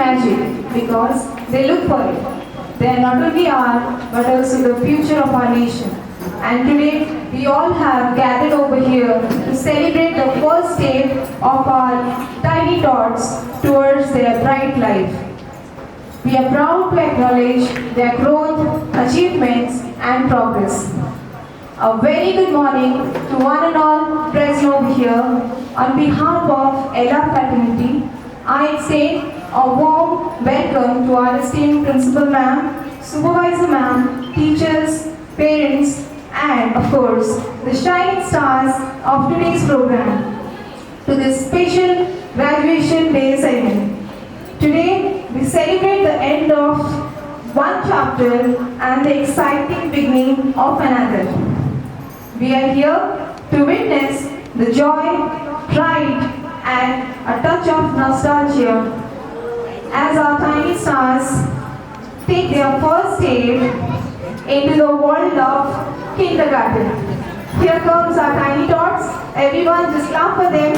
magic because they look for it. They are not only our but also the future of our nation. And today we all have gathered over here to celebrate the first step of our tiny tots towards their bright life. We are proud to acknowledge their growth, achievements and progress. A very good morning to one and all present over here. On behalf of Ella fraternity, I extend a warm welcome to our esteemed principal ma'am, supervisor ma'am, teachers, parents, and of course, the shining stars of today's program to this special graduation day ceremony. Today, we celebrate the end of one chapter and the exciting beginning of another. We are here to witness the joy, pride, and a touch of nostalgia as our tiny stars take their first step into the world of kindergarten. Here comes our tiny tots. Everyone just clap for them.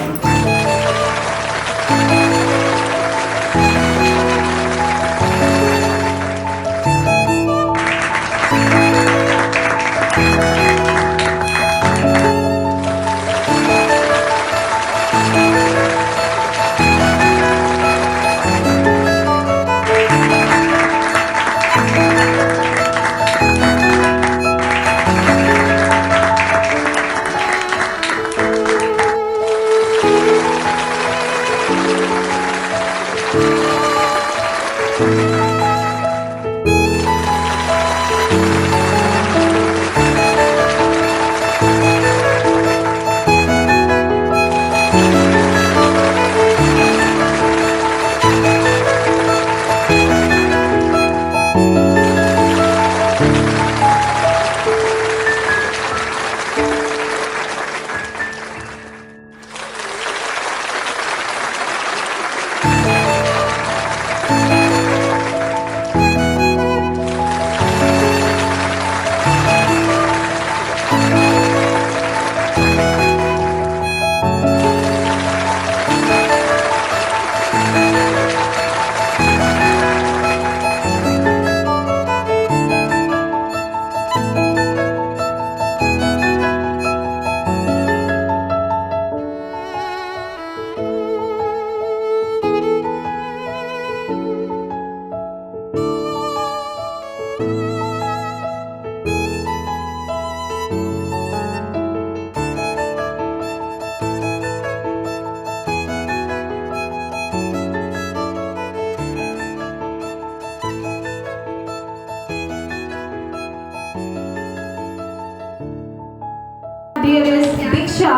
Dearest Diksha,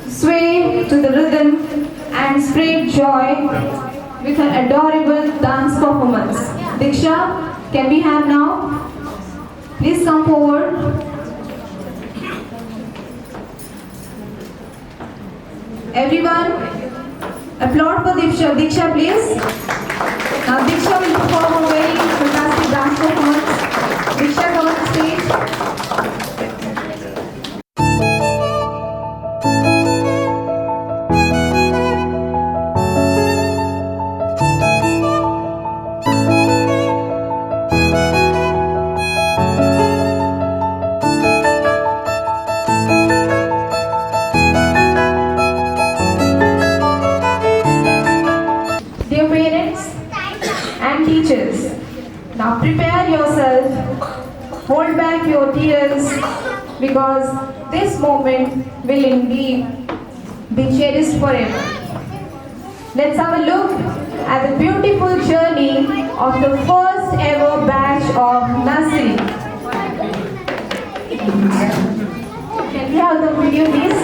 sway to the rhythm and spread joy with an adorable dance performance. Diksha, can we have now? Please come forward. Everyone, applaud for Diksha. Diksha, please. Now Diksha will perform a very fantastic dance performance. Diksha, come on the stage. Dear parents and teachers, now prepare yourself, hold back your tears because this moment will indeed be cherished forever. Let's have a look at the beautiful journey of the first ever batch of nursery. Can we have the video please?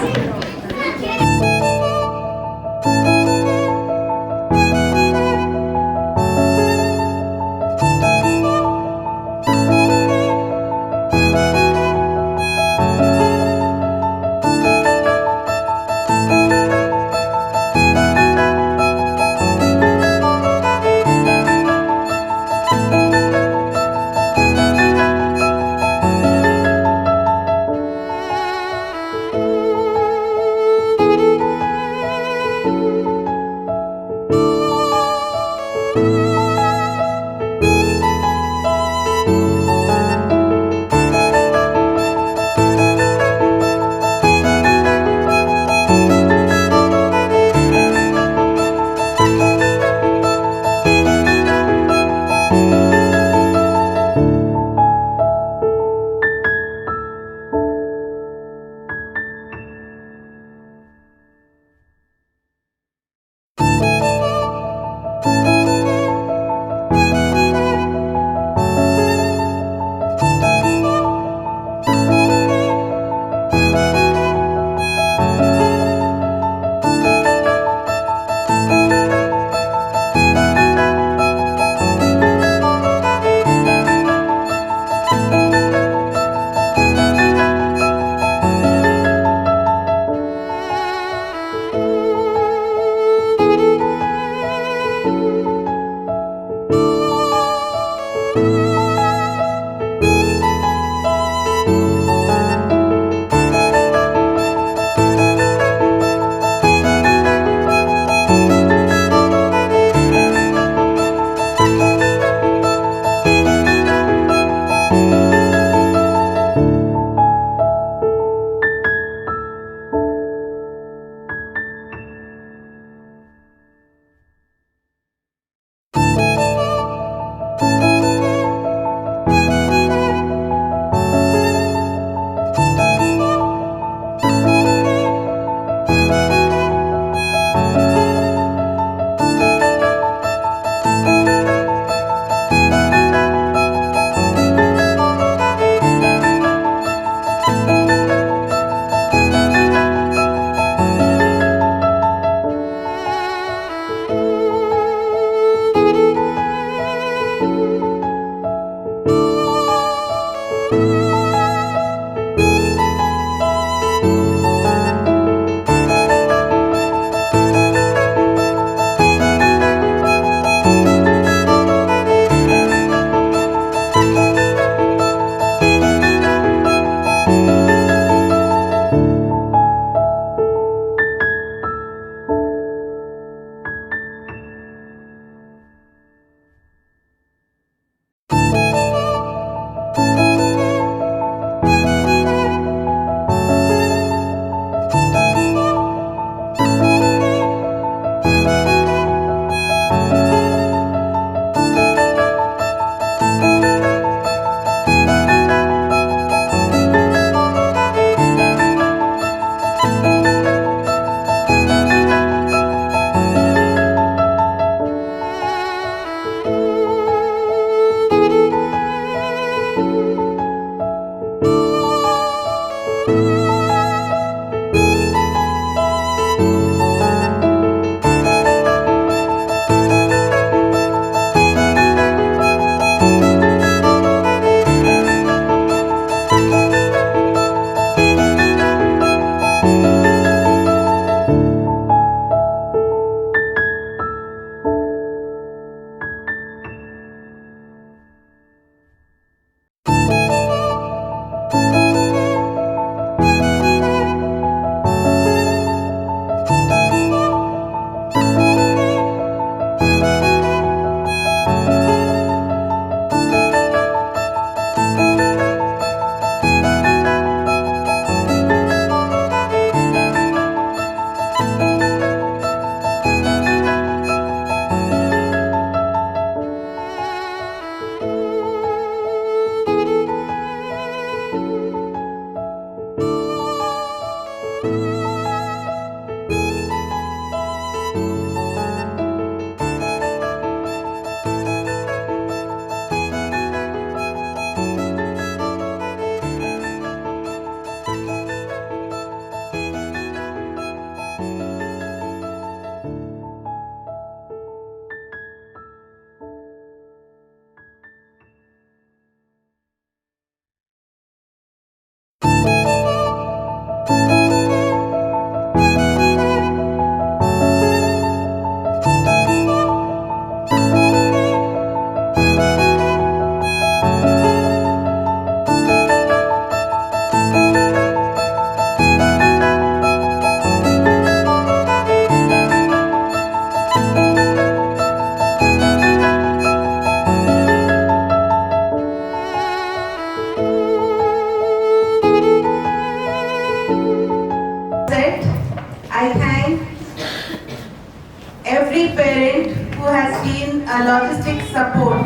every parent who has been a logistic support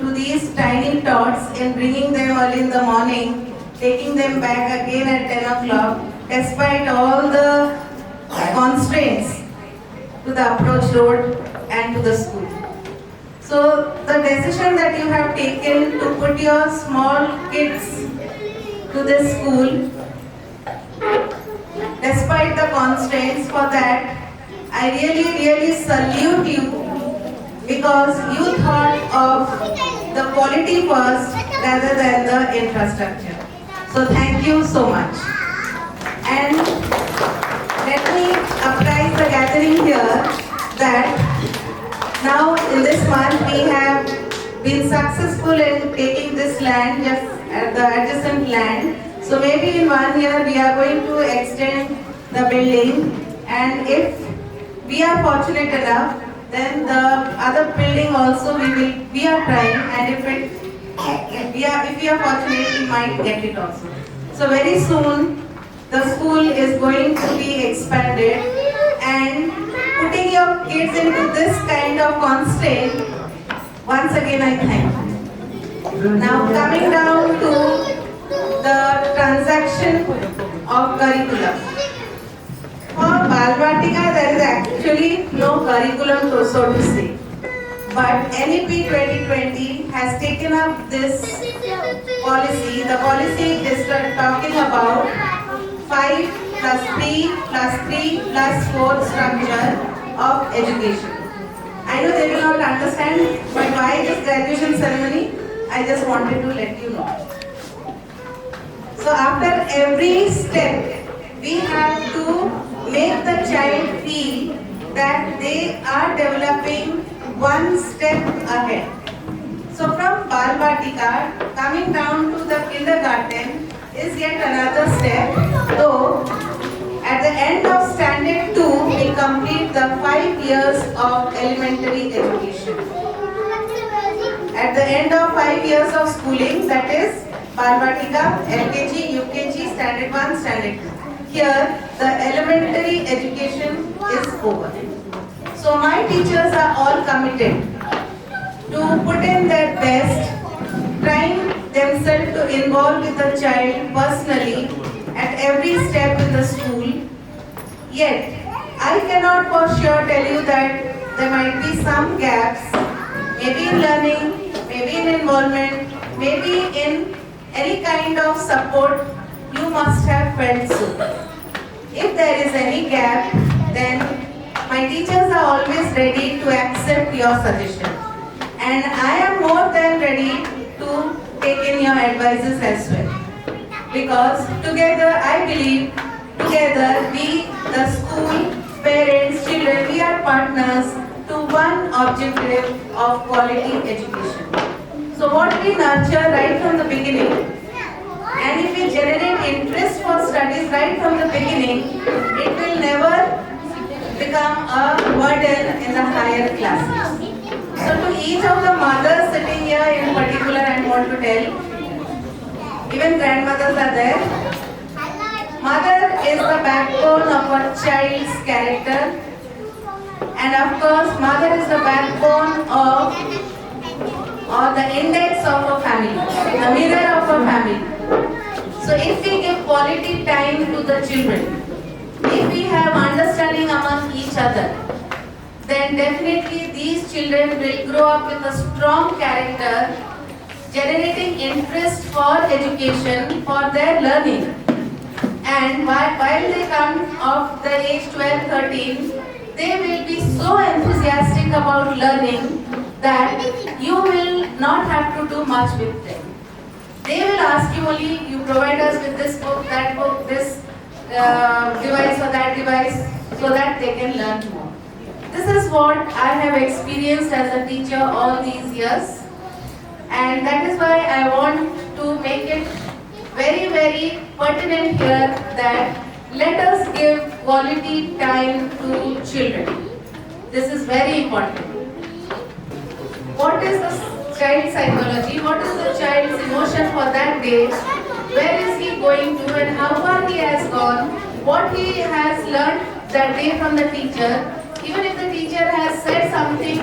to these tiny tots in bringing them early in the morning, taking them back again at 10 o'clock, despite all the constraints to the approach road and to the school. So the decision that you have taken to put your small kids to this school, despite the constraints, for that I really salute you, because you thought of the quality first rather than the infrastructure. So thank you so much. And let me apprise the gathering here that now in this month we have been successful in taking this land, just the adjacent land. So maybe in 1 year we are going to extend the building, and if we are fortunate enough, then the other building also we are trying, and if we are fortunate, we might get it also. So very soon the school is going to be expanded, and putting your kids into this kind of constraint, once again I thank you. Now coming down to the transaction of curriculum. For Balvatika there is actually no curriculum, so to say. But NEP 2020 has taken up this policy. The policy is talking about 5 plus 3 plus 3 plus 4 structure of education. I know they will not understand, but why this graduation ceremony? I just wanted to let you know. So after every step, we have to make the child feel that they are developing one step ahead. So from Balvatika, coming down to the kindergarten is yet another step, though at the end of standard 2, we complete the 5 years of elementary education. At the end of 5 years of schooling, that is Balvatika, LKG, UKG, standard 1, standard 2. Here, the elementary education is over. So my teachers are all committed to put in their best, trying themselves to involve with the child personally at every step in the school. Yet, I cannot for sure tell you that there might be some gaps, maybe in learning, maybe in involvement, maybe in any kind of support you must have felt so. If there is any gap, then my teachers are always ready to accept your suggestion. And I am more than ready to take in your advices as well. Because together, I believe, together we, the school, parents, children, we are partners to one objective of quality education. So what we nurture right from the beginning, and if we generate interest for studies right from the beginning, it will never become a burden in the higher classes. So to each of the mothers sitting here in particular, I want to tell, even grandmothers are there. Mother is the backbone of a child's character, and of course mother is the backbone of, or the index of a family, the mirror of a family. So if we give quality time to the children, if we have understanding among each other, then definitely these children will grow up with a strong character, generating interest for education, for their learning. And while they come of the age 12, 13, they will be so enthusiastic about learning that you will not have to do much with them. They will ask you only, you provide us with this book, this device or that device, so that they can learn more. This is what I have experienced as a teacher all these years, and that is why I want to make it very pertinent here that let us give quality time to children. This is very important. What is the child's psychology? What is the child's emotion for that day? Where is he going to and how far he has gone? What he has learned that day from the teacher? even if the teacher has said something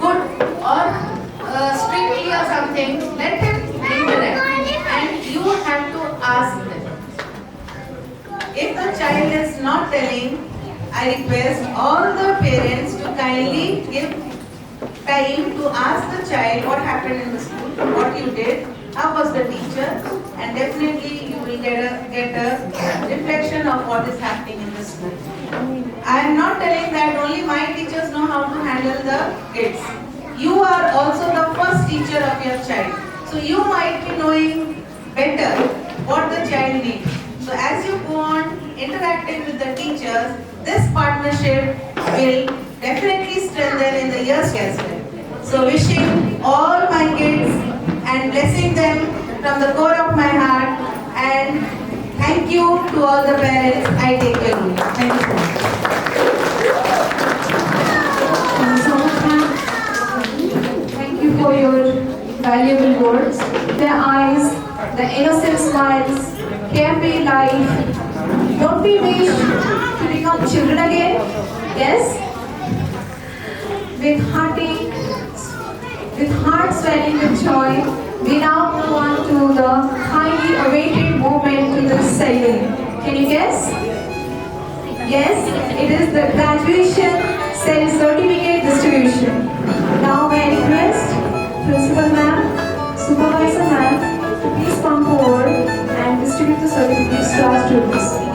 good or strictly or something, let him interact and you have to ask them. If the child is not telling, I request all the parents to kindly give time to ask the child what happened in the school, what you did, how was the teacher, and definitely you will get a reflection of what is happening in the school. I am not telling that only my teachers know how to handle the kids. You are also the first teacher of your child. So you might be knowing better what the child needs. So as you go on interacting with the teachers, this partnership will definitely strengthen in the years as well. So wishing all my kids and blessing them from the core of my heart, and thank you to all the parents. I take your leave. Thank you. Thank you so much, ma'am. Thank you for your valuable words. The eyes, the innocent smiles, carefree life. Don't we wish to become children again? Yes? With heart swelling with joy, we now move on to the highly awaited moment to the ceremony. Can you guess? Yes, it is the graduation certificate distribution. Now may I request Principal Ma'am, Supervisor Ma'am to please come forward and distribute the certificates to our students.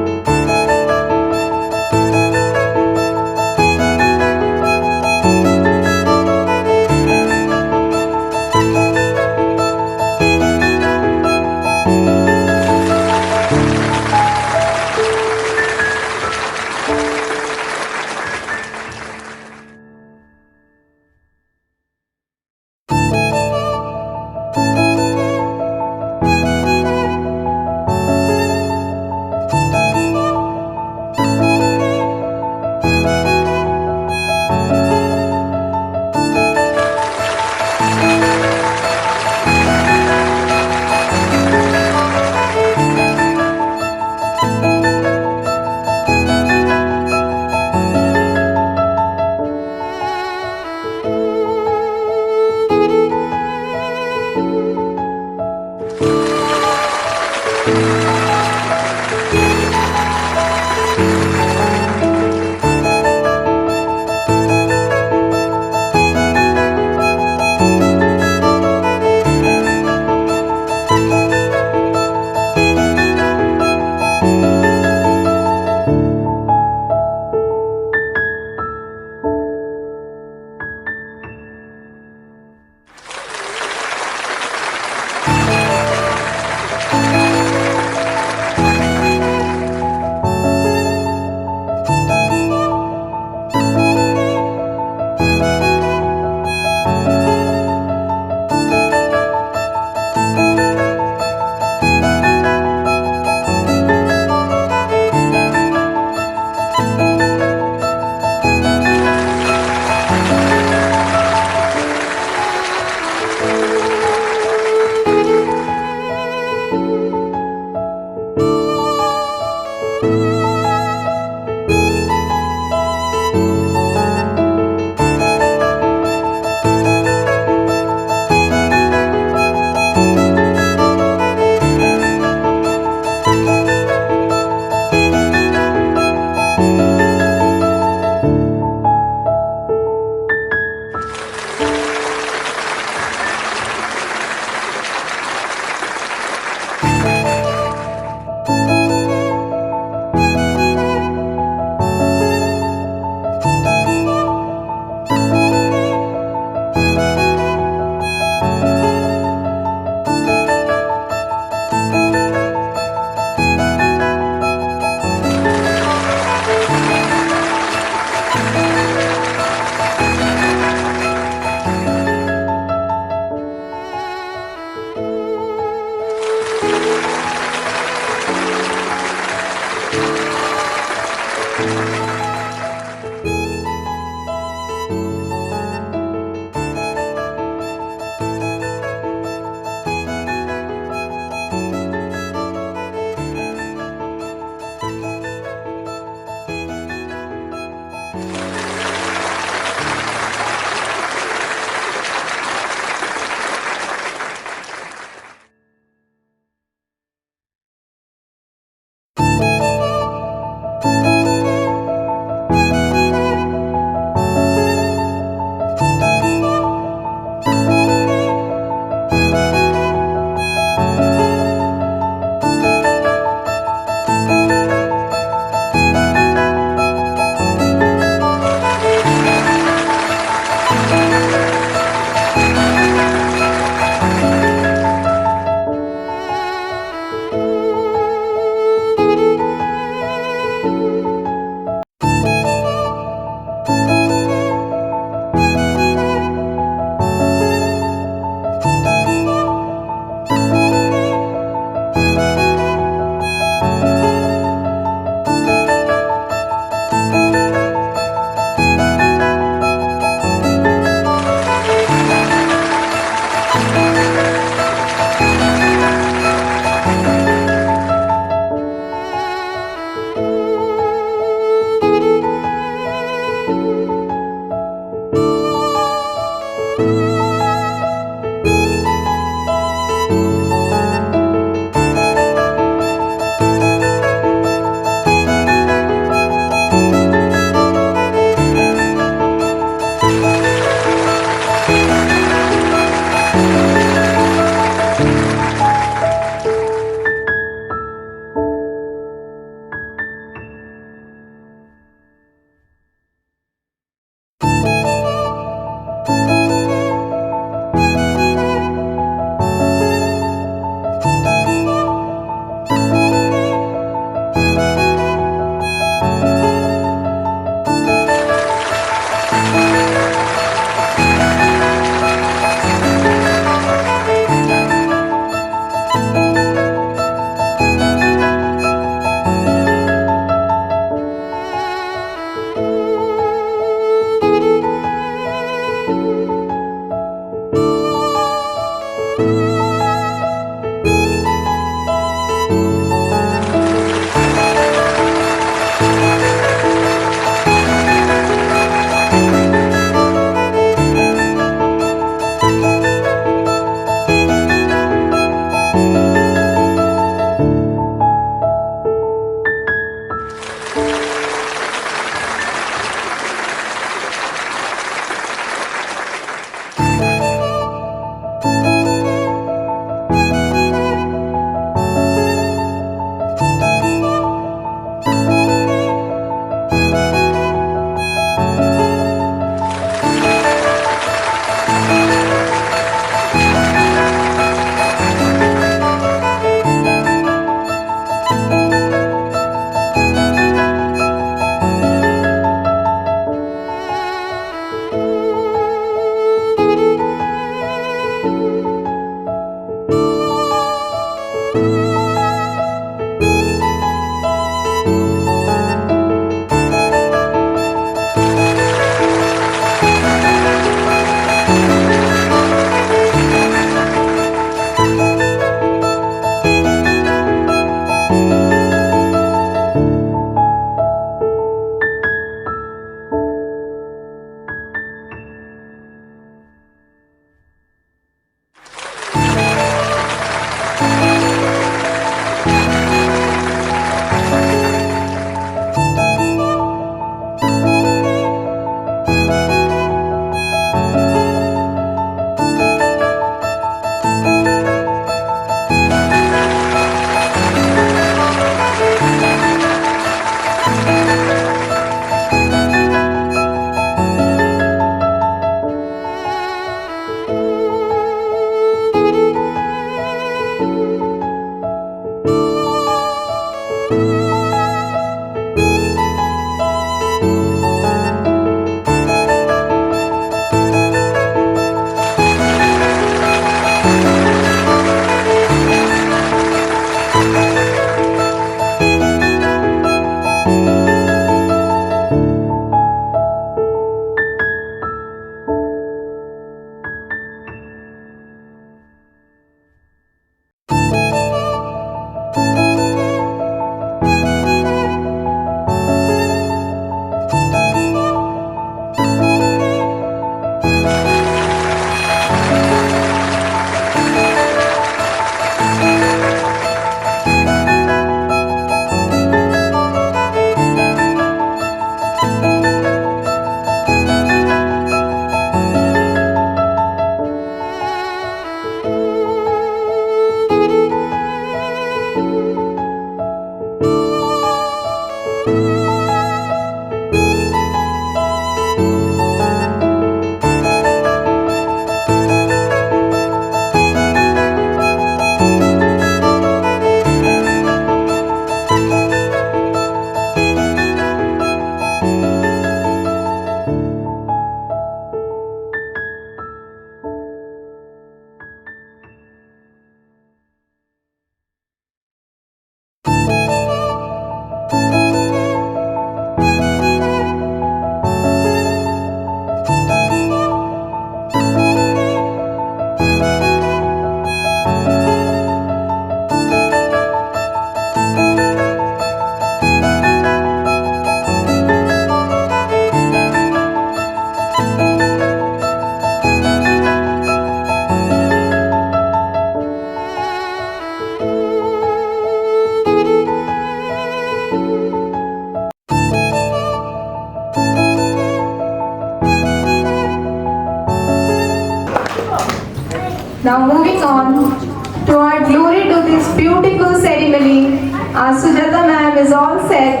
Our Sujata ma'am is all set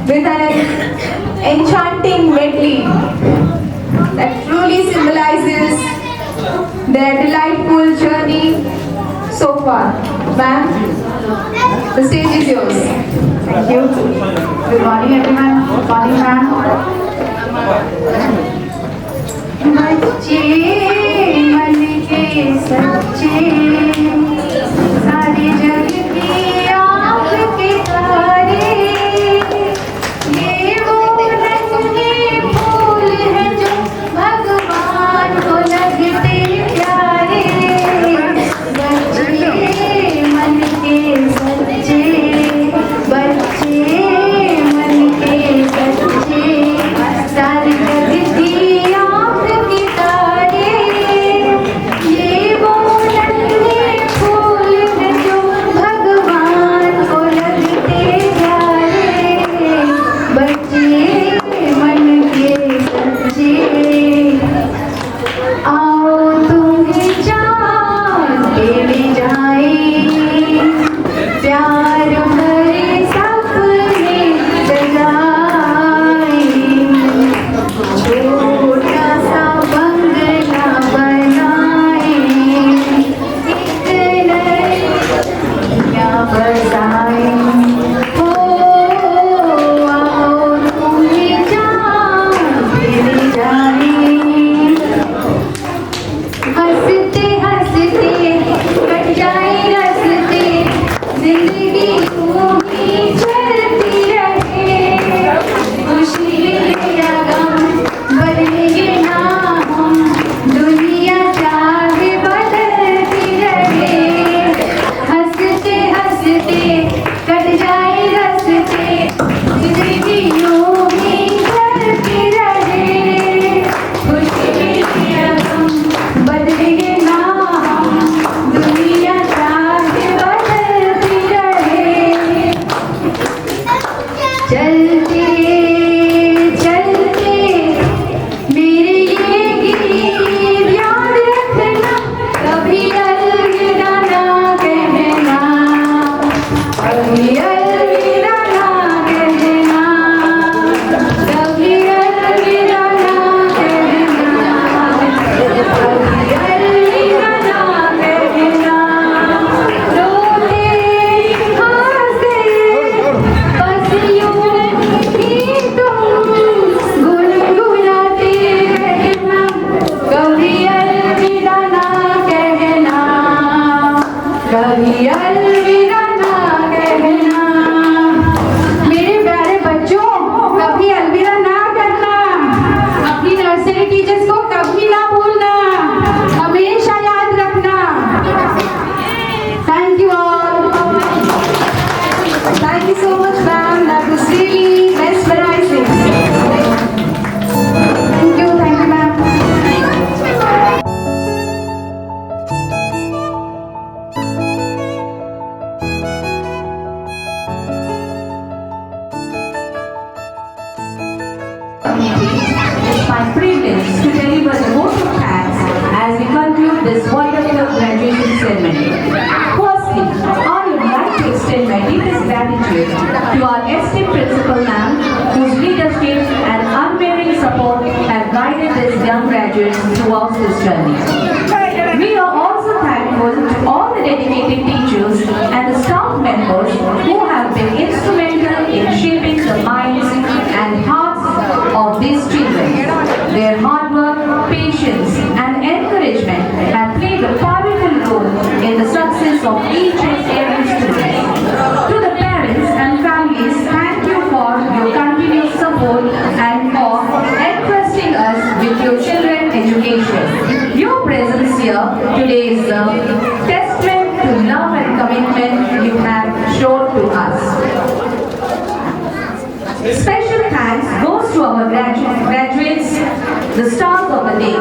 with an enchanting medley that truly symbolizes their delightful journey so far. Ma'am, the stage is yours. Thank you. Good morning, everyone. Good morning, ma'am. बच्चे मन के सच्चे सारे जग की आपके तारे ये वो नन्हे फूल हैं जो भगवान को लगते प्यारे बच्चे मन के सच्चे बच्चे मन के सच्चे सारे जग की आपकी तारे ये वो नन्हे फूल हैं जो भगवान को लगते प्यारे बच्चे मन के सच्चे आओ तुम्हें जान के ले जाए प्यार भरे सपने सजाए छोटा सा बंगला बनाए एक नैया बसाए हो आओ तुम्हें जान के ले जाए हंसते हंसते कट जाए रस्ते जिंदगी यूं ही चलती रहे खुशी या गम बदलेंगे ना हम दुनिया चाहे बदलती रहे हंसते हंसते कट जाए रस्ते जिंदगी यूं ही चलती रहे खुशी या गम बदलेंगे ना हम दुनिया चाहे बदलती रहे चलते चलते मेरे ये गीत याद रखना कभी अलविदा ना कहना कभी अलविदा ना कहना कभी अलविदा ना कहना कभी अलविदा ना कहना रोते हंसते बस यूं ही तुम गुनगुनाते रहना कभी अलविदा ना कहना कभी अलविदा ना कहना मेरे प्यारे बच्चों कभी अलविदा ना करना अपनी नर्सरी टीचर्स को कभी ना भूलना हमेशा याद रखना thank you all Thank you so much, ma'am. That was really mesmerizing. Thank you ma'am It's my privilege to deliver the vote of thanks as we conclude this wonderful graduation ceremony. Firstly, I would like to extend my deepest gratitude to our esteemed principal ma'am, whose leadership and unwavering support have guided these young graduates throughout this journey. We are also thankful to all the dedicated teachers and the staff members who have been instrumental in shaping the minds and hearts of these children. Their hard work, patience and encouragement have played a powerful role in the success of each and every student. To the parents and families, thank you for your continued support and for entrusting us with your children's education. Your presence here today is a testament to love and commitment you have shown to us. Special thanks goes to our graduates, the stars of the day.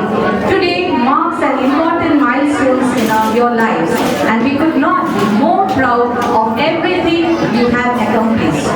Today marks an important milestone in your lives, and we could not be more proud of everything you have accomplished.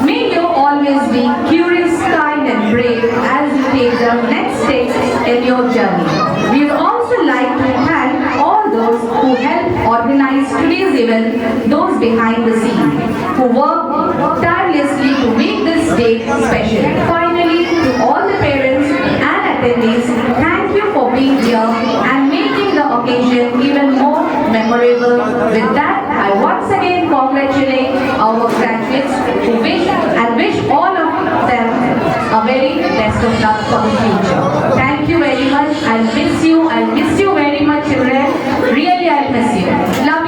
May you always be curious, kind and brave as you take the next steps in your journey. We would also like to thank all those who helped organize today's event even those behind the scene who work tirelessly to make this day special. Finally, to all the parents and attendees, thank you for being here and making the occasion even more memorable. With that, I once again congratulate our graduates who wish all of them a very best of luck for the future. Thank you very much. I'll miss you very much, children. Really, I'll miss you. Love